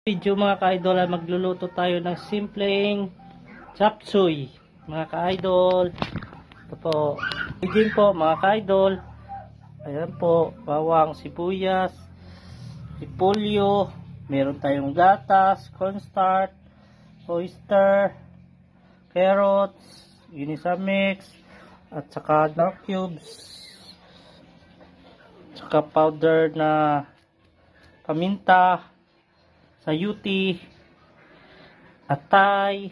Video mga ka-idol ay magluluto tayo ng simpleng chop suey mga ka-idol. Ito po, begin po mga ka-idol. Ayan po, bawang, sibuyas, repolyo, meron tayong gatas, cornstarch, oyster, carrots, Unisamix, at saka dark cubes, saka powder na paminta, sayuti, atay,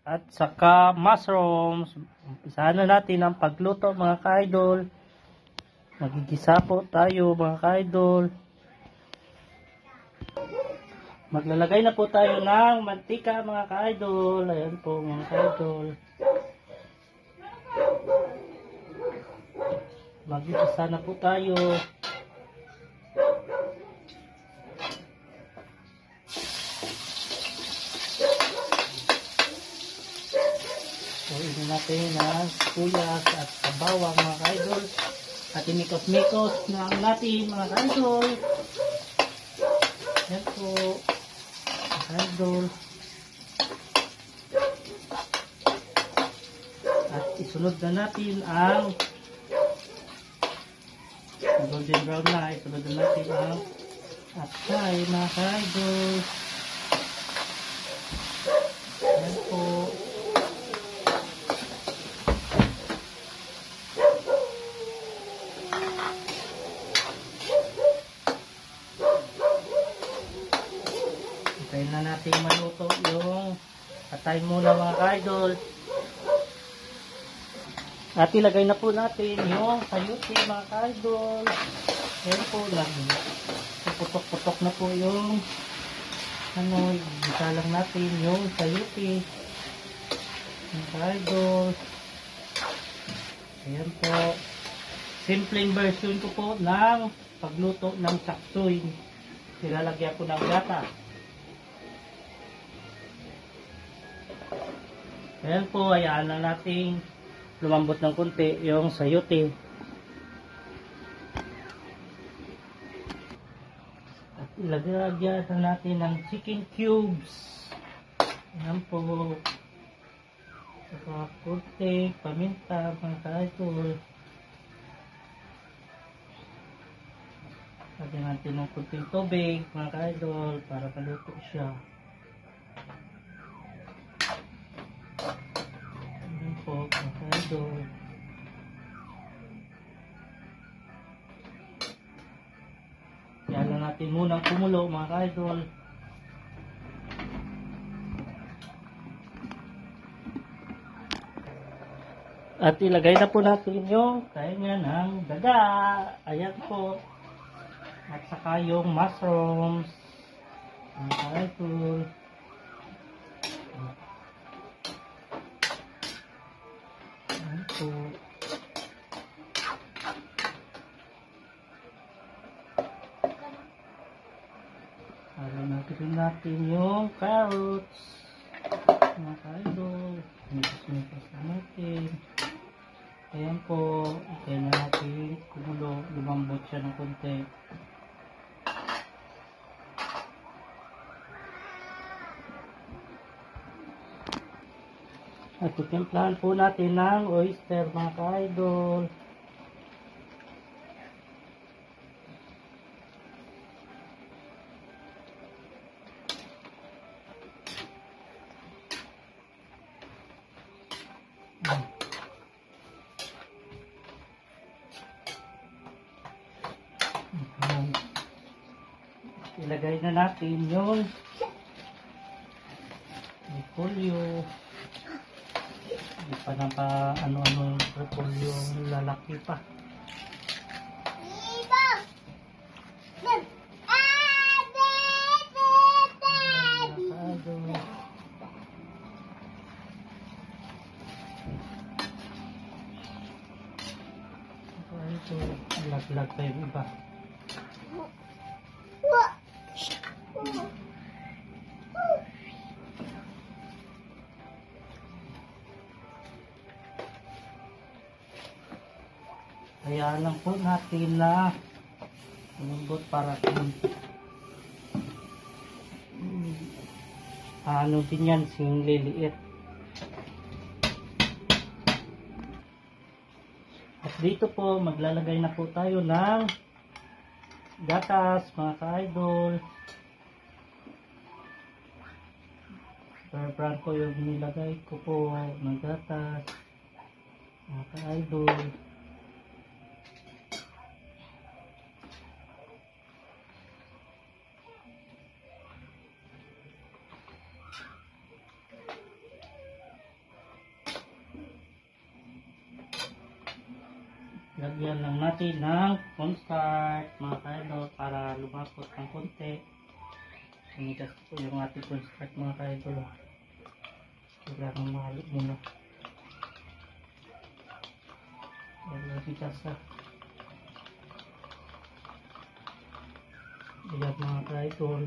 at saka mushrooms. Umpisahan na natin ang pagluto mga ka-idol. Magigisa po tayo mga ka-idol. Maglalagay na po tayo ng mantika mga ka-idol. Ayan po mga ka-idol. Magigisa na po tayo. Itin natin ang sibuyas at bawang mga ka-idol. At imikos-mikos na natin mga ka-idol. Yan po mga ka-idol. At isunod na natin ang golden brown na. Isunod na natin ang atay mga ka-idol. Yan po. Hintayin na natin maluto yung atay muna mga ka-idol. At ilagay na po natin yung sayuti mga ka-idol. Ayan po lang. Putok-putok na po yung isa lang natin yung sayuti mga ka-idol. Ayan po. Simpleng version ko po ng pagluto ng chop suey. Nilalagyan ko ng gata. Ayan po, hayaan na natin lumambot ng kunti yung sayuti. At ilagyan na natin ng chicken cubes. Ayan po. Saka kunti, paminta, mga ka-idol. Lagyan natin ng kunting tubig, mga ka-idol, para paluto siya. Po, mga ka-idol. Yan lang natin munang kumulo mga ka-idol. At ilagay na po natin yung kanya ng daga. Ayan po. At saka yung mushrooms mga ka-idol. So, natin natin yung carrots mga ka-idol. Mix-mix na natin. Ayan po, kaya natin kumulo, lumambot siya ng konti. At titimplahan po natin ng oyster mga ka-idol. Ilagay na natin yung repolyo. Hindi pa na pa ano-ano yung repolyo, lalaki pa. Ito, lag-lag pa yung iba. Kaya lang po natin na lumambot para ano din yan, singliliit. At dito po, maglalagay na po tayo ng gatas, mga ka-idol. Brand ko yung nilagay ko po ng gatas, mga ka-idol. Lagyan lang natin ng cornstarch, mga ka-idol, para lumapot ng konti. Sinigas po yung ating cornstarch, mga ka-idol. Kailangan mahalo muna. Lagyan sigas ha. Ayan, mga ka-idol.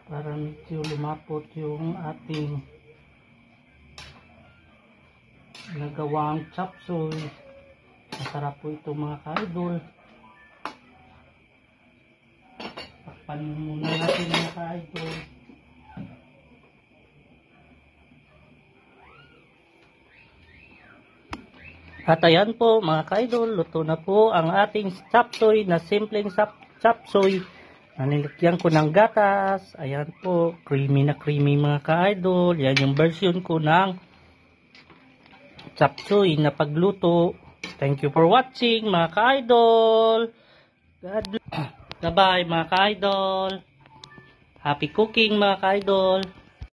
Para medyo lumapot yung ating nagawang chop suey. Masarap po ito, mga ka-idol. Takpan muna natin, mga ka-idol. At ayan po, mga ka-idol, luto na po ang ating chop suey na simpleng chop suey. Nilagyan ko ng gatas. Ayan po, creamy na creamy, mga ka-idol. Yan yung version ko ng chop suey na pagluto. Thank you for watching, mga ka-idol. God bless. Bye-bye, mga ka-idol. Happy cooking, mga ka-idol.